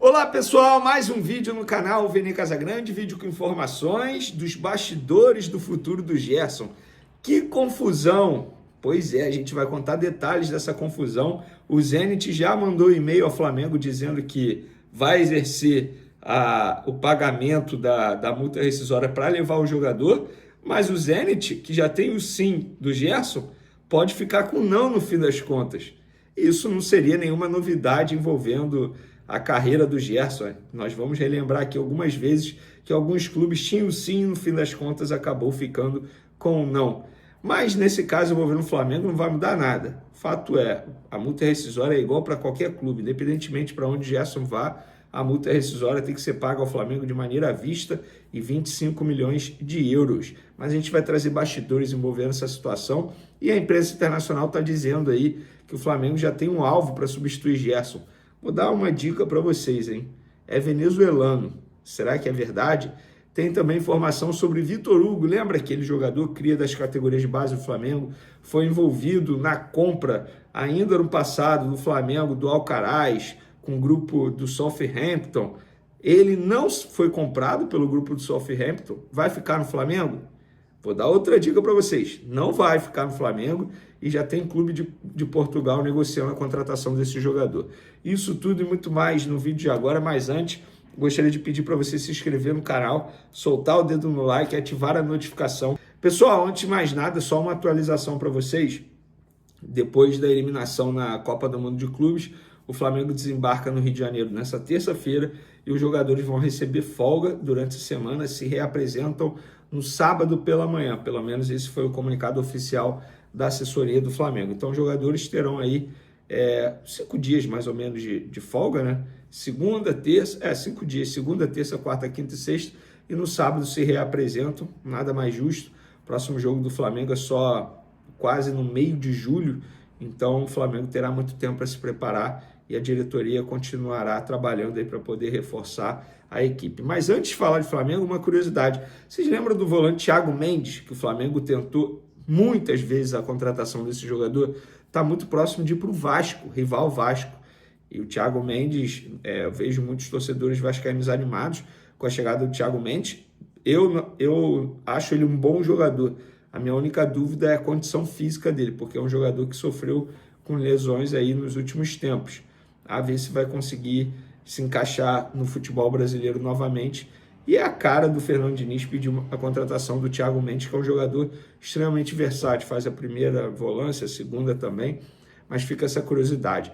Olá pessoal, mais um vídeo no canal Vene Casagrande, vídeo com informações dos bastidores do futuro do Gerson. Que confusão! Pois é, a gente vai contar detalhes dessa confusão. O Zenit já mandou e-mail ao Flamengo dizendo que vai exercer o pagamento da multa rescisória para levar o jogador, mas o Zenit, que já tem o sim do Gerson, pode ficar com não no fim das contas. Isso não seria nenhuma novidade envolvendo a carreira do Gerson. Nós vamos relembrar aqui algumas vezes que alguns clubes tinham sim, no fim das contas acabou ficando com não. Mas nesse caso, envolvendo o Flamengo, não vai mudar nada. Fato é, a multa rescisória é igual para qualquer clube, independentemente para onde o Gerson vá, a multa rescisória tem que ser paga ao Flamengo de maneira à vista e 25 milhões de euros. Mas a gente vai trazer bastidores envolvendo essa situação e a imprensa internacional está dizendo aí que o Flamengo já tem um alvo para substituir Gerson. Vou dar uma dica para vocês, hein? É venezuelano. Será que é verdade? Tem também informação sobre Vitor Hugo. Lembra aquele jogador cria das categorias de base do Flamengo? Foi envolvido na compra, ainda no passado, do Flamengo, do Alcaraz, com o grupo do Southampton. Ele não foi comprado pelo grupo do Southampton. Vai ficar no Flamengo? Vou dar outra dica para vocês. Não vai ficar no Flamengo e já tem clube de Portugal negociando a contratação desse jogador. Isso tudo e muito mais no vídeo de agora, mas antes, gostaria de pedir para você se inscrever no canal, soltar o dedo no like e ativar a notificação. Pessoal, antes de mais nada, só uma atualização para vocês. Depois da eliminação na Copa do Mundo de Clubes, o Flamengo desembarca no Rio de Janeiro nessa terça-feira e os jogadores vão receber folga durante a semana, se reapresentam no sábado pela manhã. Pelo menos esse foi o comunicado oficial da assessoria do Flamengo. Então os jogadores terão aí 5 dias mais ou menos de folga, né? Segunda, terça, 5 dias, segunda, terça, quarta, quinta e sexta, e no sábado se reapresentam, nada mais justo. O próximo jogo do Flamengo é só quase no meio de julho, então o Flamengo terá muito tempo para se preparar e a diretoria continuará trabalhando aí para poder reforçar a equipe. Mas antes de falar de Flamengo, uma curiosidade. Vocês lembram do volante Thiago Mendes, que o Flamengo tentou muitas vezes a contratação desse jogador? Está muito próximo de ir para o Vasco, rival Vasco. E o Thiago Mendes, eu vejo muitos torcedores vascaínos animados com a chegada do Thiago Mendes. Eu acho ele um bom jogador. A minha única dúvida é a condição física dele, porque é um jogador que sofreu com lesões aí nos últimos tempos. A ver se vai conseguir se encaixar no futebol brasileiro novamente. E é a cara do Fernando Diniz pedir a contratação do Thiago Mendes, que é um jogador extremamente versátil, faz a primeira volância, a segunda também, mas fica essa curiosidade.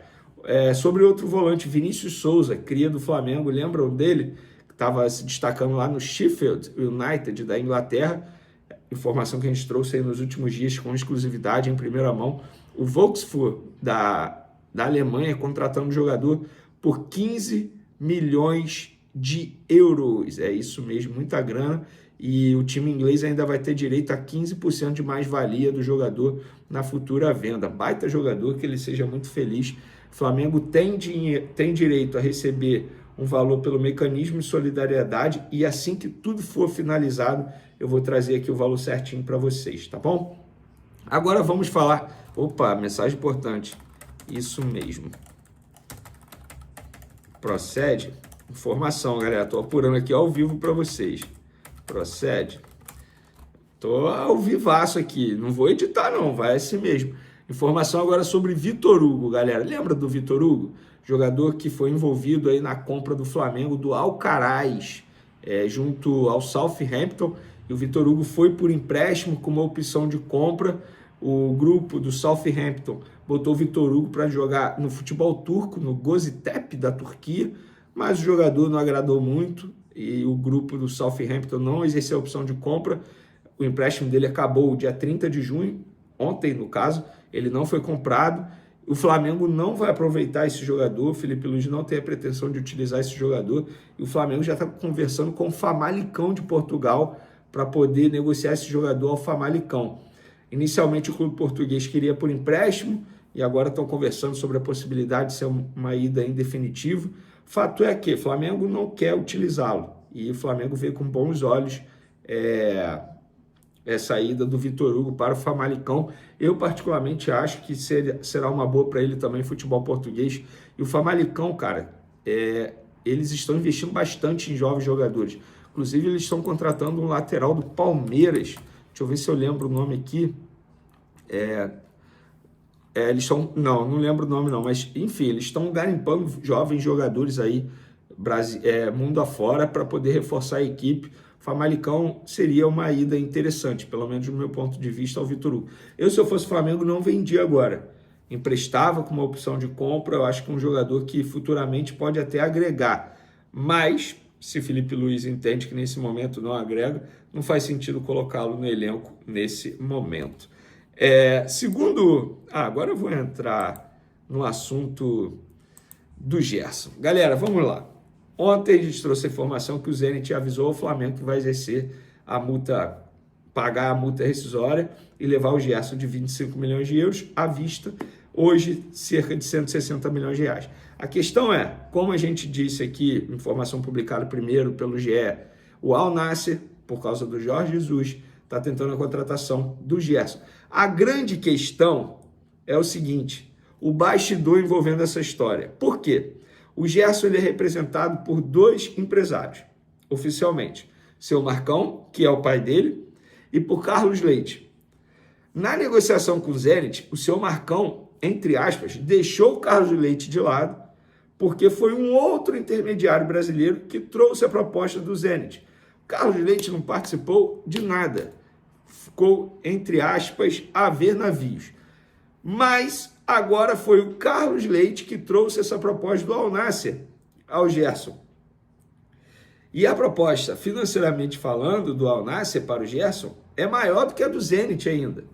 Sobre outro volante, Vinícius Souza, cria do Flamengo, lembram dele? Que estava se destacando lá no Sheffield United da Inglaterra. Informação que a gente trouxe aí nos últimos dias com exclusividade, em primeira mão. O Wolfsburg da Alemanha contratando um jogador por 15 milhões de euros. É isso mesmo, muita grana. E o time inglês ainda vai ter direito a 15% de mais-valia do jogador na futura venda. Baita jogador, que ele seja muito feliz. O Flamengo tem direito a receber um valor pelo mecanismo de solidariedade e assim que tudo for finalizado, eu vou trazer aqui o valor certinho para vocês, tá bom? Agora vamos falar... Opa, mensagem importante. Isso mesmo. Procede. Informação, galera. Estou apurando aqui ao vivo para vocês. Procede. Estou ao vivaço aqui. Não vou editar, não. Vai assim mesmo. Informação agora sobre Vitor Hugo, galera. Lembra do Vitor Hugo? Jogador que foi envolvido aí na compra do Flamengo do Alcaraz, junto ao Southampton. E o Vitor Hugo foi por empréstimo com uma opção de compra. O grupo do Southampton botou o Vitor Hugo para jogar no futebol turco, no Göztepe da Turquia, mas o jogador não agradou muito e o grupo do Southampton não exerceu a opção de compra. O empréstimo dele acabou dia 30 de junho, ontem no caso, ele não foi comprado. O Flamengo não vai aproveitar esse jogador, o Felipe Luiz não tem a pretensão de utilizar esse jogador, e o Flamengo já está conversando com o Famalicão de Portugal para poder negociar esse jogador ao Famalicão. Inicialmente o clube português queria por empréstimo e agora estão conversando sobre a possibilidade de ser uma ida em definitivo. Fato é que o Flamengo não quer utilizá-lo e o Flamengo vê com bons olhos essa ida do Vitor Hugo para o Famalicão. Eu particularmente acho que será uma boa para ele também futebol português. E o Famalicão, cara, eles estão investindo bastante em jovens jogadores. Inclusive, eles estão contratando um lateral do Palmeiras. Deixa eu ver se eu lembro o nome aqui. Eles estão... Não lembro o nome não, mas enfim, eles estão garimpando jovens jogadores aí, mundo afora, para poder reforçar a equipe. Famalicão seria uma ida interessante, pelo menos do meu ponto de vista, ao Vitor Hugo. Eu, se eu fosse Flamengo, não vendia agora. Emprestava com uma opção de compra, eu acho que é um jogador que futuramente pode até agregar. Mas, se Felipe Luiz entende que nesse momento não agrega, não faz sentido colocá-lo no elenco nesse momento. Agora eu vou entrar no assunto do Gerson. Galera, vamos lá. Ontem a gente trouxe a informação que o Zenit avisou ao Flamengo que vai exercer a multa, pagar a multa rescisória e levar o Gerson de 25 milhões de euros à vista, hoje cerca de 160 milhões de reais. A questão é, como a gente disse aqui, informação publicada primeiro pelo GE, o Al Nassr, por causa do Jorge Jesus, está tentando a contratação do Gerson. A grande questão é o seguinte, o bastidor envolvendo essa história. Por quê? O Gerson ele é representado por 2 empresários, oficialmente. Seu Marcão, que é o pai dele, e por Carlos Leite. Na negociação com o Zenit, o seu Marcão, entre aspas, deixou o Carlos Leite de lado, porque foi um outro intermediário brasileiro que trouxe a proposta do Zenit. O Carlos Leite não participou de nada. Ficou, entre aspas, a ver navios. Mas agora foi o Carlos Leite que trouxe essa proposta do Al Nassr ao Gerson. E a proposta, financeiramente falando, do Al Nassr para o Gerson é maior do que a do Zenit ainda.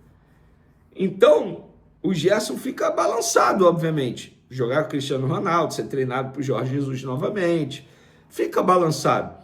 Então, o Gerson fica balançado, obviamente. Jogar com o Cristiano Ronaldo, ser treinado por Jorge Jesus novamente, fica balançado.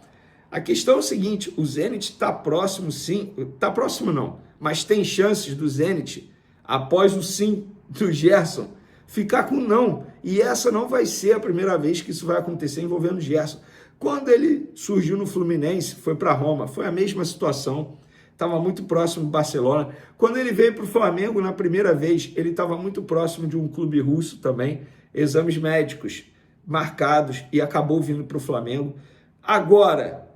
A questão é o seguinte, o Zenit está próximo sim, está próximo não, mas tem chances do Zenit, após o sim do Gerson, ficar com não. E essa não vai ser a primeira vez que isso vai acontecer envolvendo o Gerson. Quando ele surgiu no Fluminense, foi para Roma, foi a mesma situação, estava muito próximo do Barcelona. Quando ele veio para o Flamengo na primeira vez, ele estava muito próximo de um clube russo também, exames médicos marcados, e acabou vindo para o Flamengo. Agora,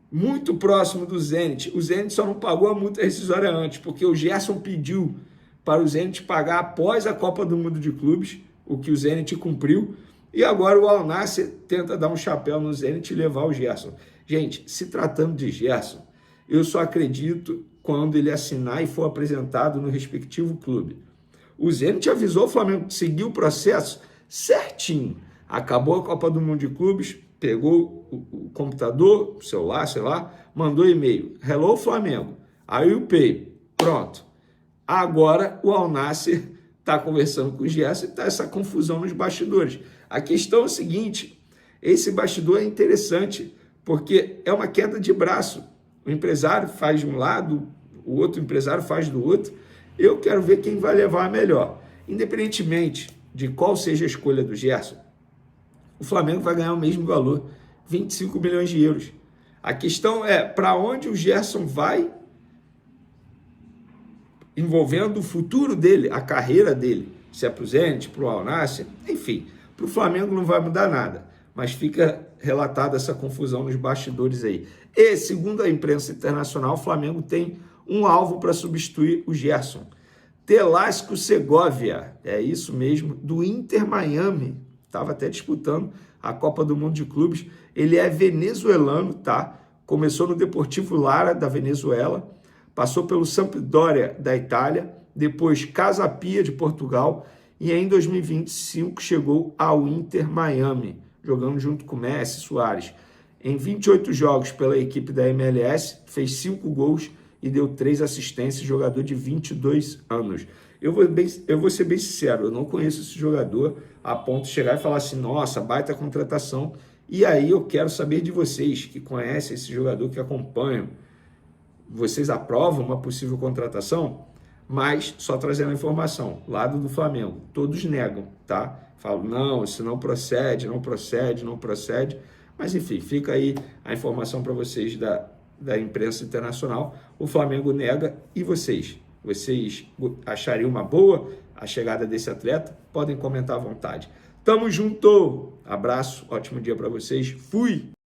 muito próximo do Zenit, o Zenit só não pagou a multa rescisória antes, porque o Gerson pediu para o Zenit pagar após a Copa do Mundo de Clubes, o que o Zenit cumpriu, e agora o Al Nassr tenta dar um chapéu no Zenit e levar o Gerson. Gente, se tratando de Gerson, eu só acredito quando ele assinar e for apresentado no respectivo clube. O Zenit avisou o Flamengo que seguiu o processo certinho. Acabou a Copa do Mundo de Clubes, pegou o computador, o celular, sei lá, mandou e-mail. Hello, Flamengo. Aí o Pay. Pronto. Agora o Al Nassr está conversando com o Gerson e está essa confusão nos bastidores. A questão é o seguinte, esse bastidor é interessante, porque é uma queda de braço. O empresário faz de um lado, o outro empresário faz do outro. Eu quero ver quem vai levar a melhor. Independentemente de qual seja a escolha do Gerson, o Flamengo vai ganhar o mesmo valor, 25 milhões de euros. A questão é para onde o Gerson vai, envolvendo o futuro dele, a carreira dele, se é para o Zenit, para o Al Nassr, enfim, para o Flamengo não vai mudar nada, mas fica relatada essa confusão nos bastidores aí. E, segundo a imprensa internacional, o Flamengo tem um alvo para substituir o Gerson. Telasco Segovia, é isso mesmo, do Inter Miami, estava até disputando a Copa do Mundo de Clubes. Ele é venezuelano, tá? Começou no Deportivo Lara, da Venezuela, passou pelo Sampdoria, da Itália, depois Casa Pia, de Portugal, e em 2025 chegou ao Inter Miami, jogando junto com Messi e Suárez. Em 28 jogos pela equipe da MLS, fez 5 gols e deu 3 assistências, jogador de 22 anos. Eu vou ser bem sincero, eu não conheço esse jogador a ponto de chegar e falar assim, nossa, baita contratação. E aí eu quero saber de vocês que conhecem esse jogador, que acompanham. Vocês aprovam uma possível contratação? Mas, só trazendo a informação, lado do Flamengo, todos negam, tá? Falam, não, isso não procede, não procede, não procede. Mas, enfim, fica aí a informação para vocês da imprensa internacional. O Flamengo nega e vocês? Vocês achariam uma boa a chegada desse atleta? Podem comentar à vontade. Tamo junto. Abraço, ótimo dia para vocês. Fui.